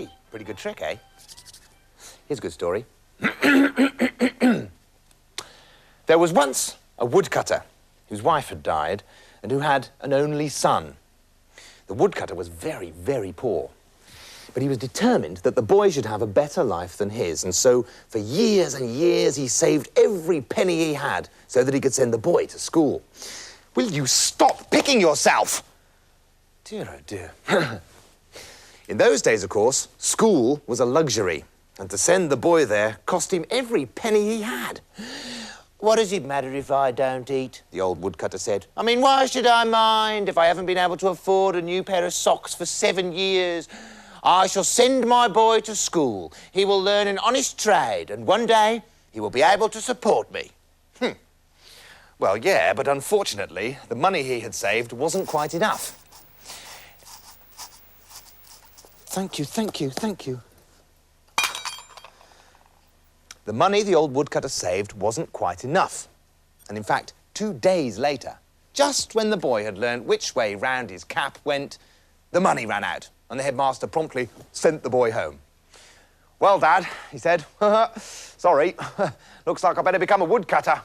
Hey, pretty good trick, eh? Here's a good story. There was once a woodcutter whose wife had died and who had an only son. The woodcutter was very, very poor, but he was determined that the boy should have a better life than his, and so for years and years he saved every penny he had so that he could send the boy to school. Will you stop picking yourself? Dear, oh dear. In those days, of course, school was a luxury, and to send the boy there cost him every penny he had. What does it matter if I don't eat? The old woodcutter said. I mean, why should I mind if I haven't been able to afford a new pair of socks for 7 years? I shall send my boy to school. He will learn an honest trade, and one day he will be able to support me. Well, yeah, but unfortunately, the money he had saved wasn't quite enough. Thank you, thank you, thank you. The money the old woodcutter saved wasn't quite enough. And in fact, 2 days later, just when the boy had learned which way round his cap went, the money ran out, and the headmaster promptly sent the boy home. Well, Dad, he said, sorry, looks like I better become a woodcutter.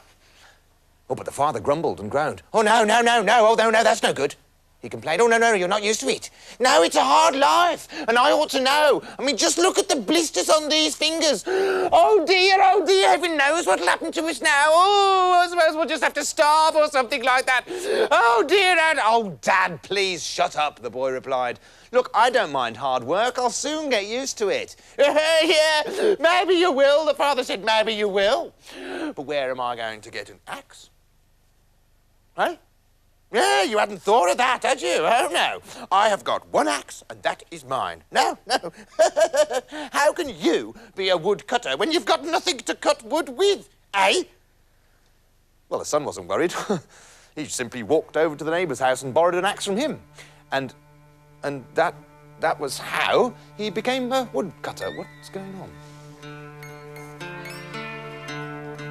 Oh, but the father grumbled and groaned. Oh, no, that's no good. He complained, oh, no, you're not used to it. No, it's a hard life, and I ought to know. I mean, just look at the blisters on these fingers. Oh, dear, heaven knows what'll happen to us now. Oh, I suppose we'll just have to starve or something like that. Oh, dear, Dad. Oh, Dad, please shut up, the boy replied. Look, I don't mind hard work. I'll soon get used to it. Yeah, maybe you will, the father said, maybe you will. But where am I going to get an axe? Hey? Yeah, you hadn't thought of that, had you? Oh, no. I have got one axe, and that is mine. No. How can you be a woodcutter when you've got nothing to cut wood with, eh? Well, the son wasn't worried. He simply walked over to the neighbour's house and borrowed an axe from him. And that was how he became a woodcutter. What's going on?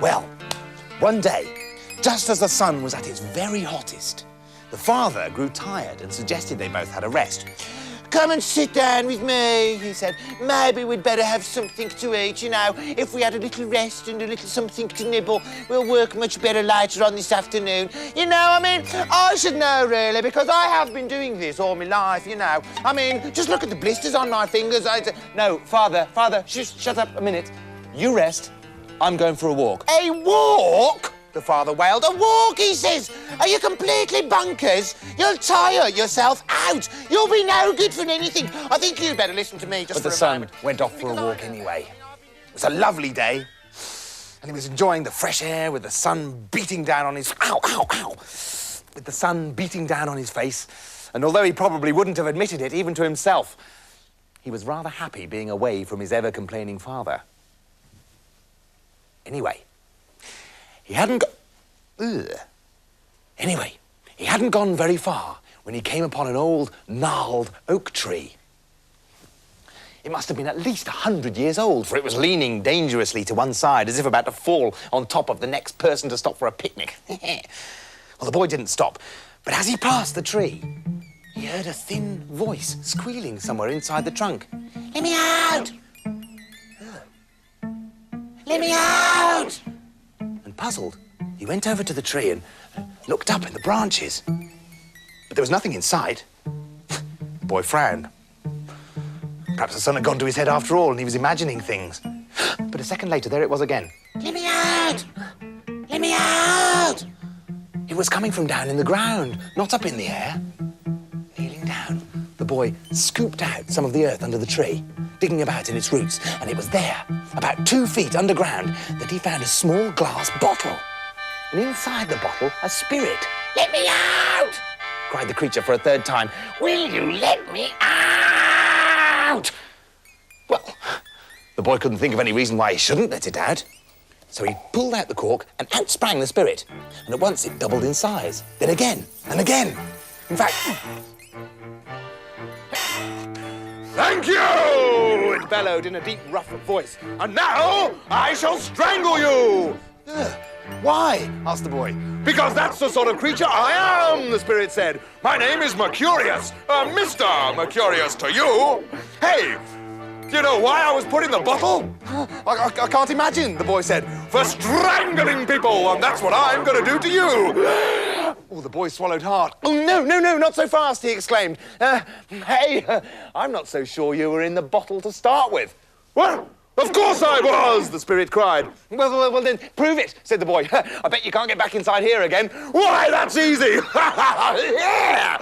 Well, one day, just as the sun was at its very hottest, the father grew tired and suggested they both had a rest. Come and sit down with me, he said. Maybe we'd better have something to eat, you know. If we had a little rest and a little something to nibble, we'll work much better later on this afternoon. You know, I mean, I should know, really, because I have been doing this all my life, you know. I mean, just look at the blisters on my fingers. No, Father, shut up a minute. You rest. I'm going for a walk. A walk? The father wailed. A walk, he says. Are you completely bonkers? You'll tire yourself out. You'll be no good for anything. I think you'd better listen to me just for a moment. But the son went off for a walk anyway. It was a lovely day, and he was enjoying the fresh air with the sun beating down on his... Ow! With the sun beating down on his face, and although he probably wouldn't have admitted it, even to himself, he was rather happy being away from his ever-complaining father. Anyway, he hadn't gone very far when he came upon an old, gnarled oak tree. It must have been at least 100 years old, for it was leaning dangerously to one side, as if about to fall on top of the next person to stop for a picnic. Well, the boy didn't stop, but as he passed the tree, he heard a thin voice squealing somewhere inside the trunk. Let me out! Let me out! And puzzled, he went over to the tree and looked up in the branches. But there was nothing inside. The boy frowned. Perhaps the sun had gone to his head after all and he was imagining things. But a second later, there it was again. Let me out! Let me out! It was coming from down in the ground, not up in the air. Kneeling down, the boy scooped out some of the earth under the tree, digging about in its roots, and it was there, about 2 feet underground, that he found a small glass bottle. And inside the bottle, a spirit. Let me out! Cried the creature for a third time. Will you let me out? Well, the boy couldn't think of any reason why he shouldn't let it out. So he pulled out the cork and out sprang the spirit. And at once it doubled in size. Then again and again. In fact... Thank you! It bellowed in a deep, rough voice. And now I shall strangle you! Why? Asked the boy. Because that's the sort of creature I am, the spirit said. My name is Mercurius. Mr. Mercurius to you. Hey, Do you know why I was put in the bottle? I can't imagine, the boy said. For strangling people, and that's what I'm going to do to you. Oh, the boy swallowed hard. Oh, no, not so fast, he exclaimed. Hey, I'm not so sure you were in the bottle to start with. Well, of course I was, the spirit cried. Well, then, prove it, said the boy. I bet you can't get back inside here again. Why, that's easy. Yeah!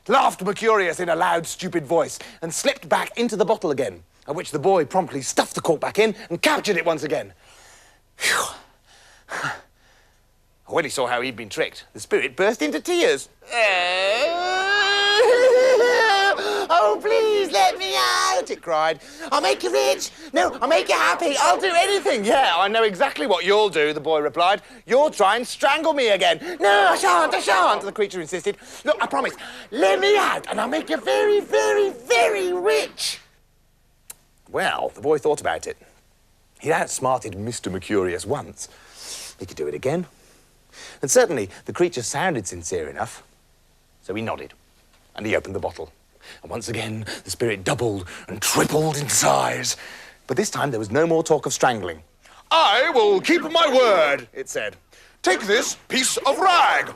Laughed Mercurius in a loud, stupid voice and slipped back into the bottle again, at which the boy promptly stuffed the cork back in and captured it once again. Phew. When he saw how he'd been tricked, the spirit burst into tears. Oh, please let me out, it cried. I'll make you rich. No, I'll make you happy. I'll do anything. Yeah, I know exactly what you'll do, the boy replied. You'll try and strangle me again. No, I shan't, the creature insisted. Look, I promise. Let me out and I'll make you very, very, very rich. Well, the boy thought about it. He'd outsmarted Mr. Mercurius once. He could do it again. And certainly the creature sounded sincere enough. So he nodded and he opened the bottle. And once again, the spirit doubled and tripled in size. But this time there was no more talk of strangling. I will keep my word, it said. Take this piece of rag.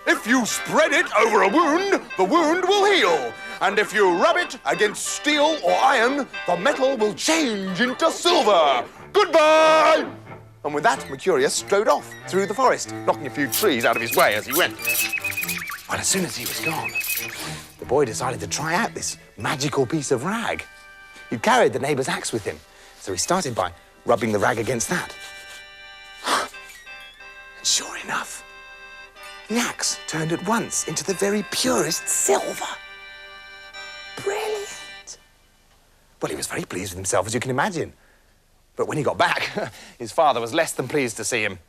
If you spread it over a wound, the wound will heal. And if you rub it against steel or iron, the metal will change into silver. Goodbye! And with that, Mercurius strode off through the forest, knocking a few trees out of his way as he went. Well, as soon as he was gone, the boy decided to try out this magical piece of rag. He'd carried the neighbour's axe with him, so he started by rubbing the rag against that. And sure enough, the axe turned at once into the very purest silver. Brilliant! Well, he was very pleased with himself, as you can imagine. But when he got back, his father was less than pleased to see him.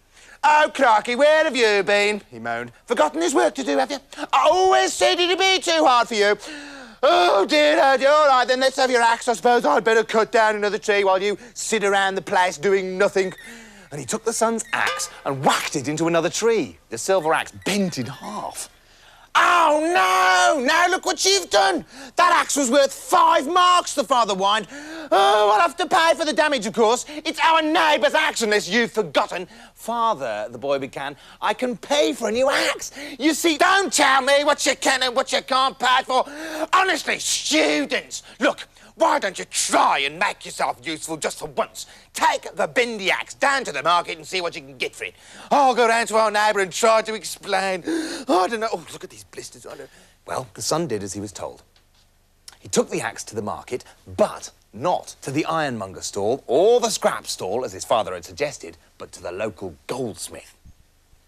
Oh, Clarky, where have you been? He moaned. Forgotten there's work to do, have you? I always said it'd be too hard for you. Oh, dear. All right, then let's have your axe. I suppose I'd better cut down another tree while you sit around the place doing nothing. And he took the son's axe and whacked it into another tree. The silver axe bent in half. Oh, no! Now look what you've done! That axe was worth 5 marks, the father whined. Oh, I'll have to pay for the damage, of course. It's our neighbour's axe, unless you've forgotten. Father, the boy began, I can pay for a new axe. You see, don't tell me what you can and what you can't pay for. Honestly, students, look, why don't you try and make yourself useful just for once? Take the bendy axe down to the market and see what you can get for it. I'll go round to our neighbour and try to explain. Oh, I don't know. Oh, look at these blisters. I don't... Well, the son did as he was told. He took the axe to the market, but not to the ironmonger stall or the scrap stall, as his father had suggested, but to the local goldsmith.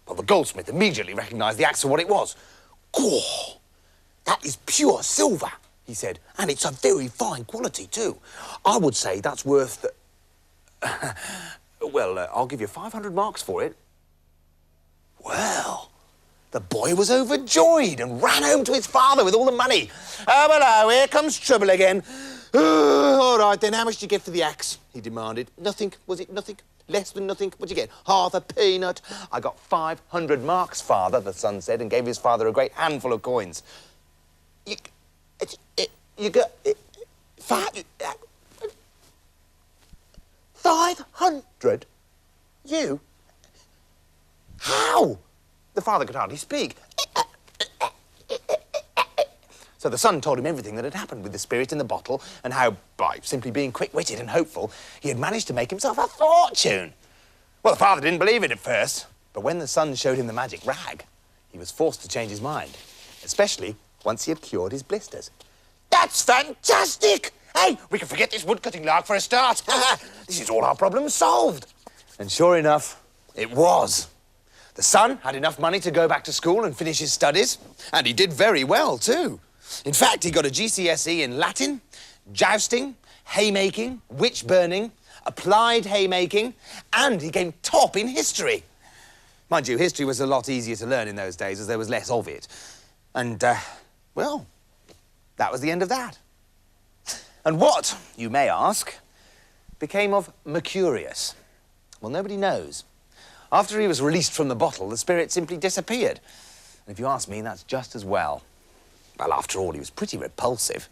Well, the goldsmith immediately recognised the axe for what it was. Oh, that is pure silver, he said, and it's a very fine quality, too. I would say that's worth... I'll give you 500 marks for it. Well, the boy was overjoyed and ran home to his father with all the money. Oh, hello, here comes trouble again. All right, then, how much did you get for the axe? He demanded. Nothing, was it? Nothing? Less than nothing? What'd you get? Half a peanut? I got 500 marks, father, the son said, and gave his father a great handful of coins. You got... 500? You? How? The father could hardly speak. So the son told him everything that had happened with the spirit in the bottle and how, by simply being quick-witted and hopeful, he had managed to make himself a fortune. Well, the father didn't believe it at first, but when the son showed him the magic rag, he was forced to change his mind, especially once he had cured his blisters. That's fantastic! Hey, we can forget this woodcutting lark for a start. This is all our problems solved. And sure enough, it was. The son had enough money to go back to school and finish his studies, and he did very well, too. In fact, he got a GCSE in Latin, jousting, haymaking, witch-burning, applied haymaking, and he came top in history. Mind you, history was a lot easier to learn in those days as there was less of it. And, well, that was the end of that. And what, you may ask, became of Mercurius? Well, nobody knows. After he was released from the bottle, the spirit simply disappeared. And if you ask me, that's just as well. Well, after all, he was pretty repulsive.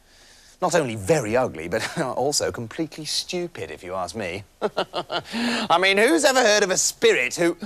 Not only very ugly, but also completely stupid, if you ask me. I mean, who's ever heard of a spirit who...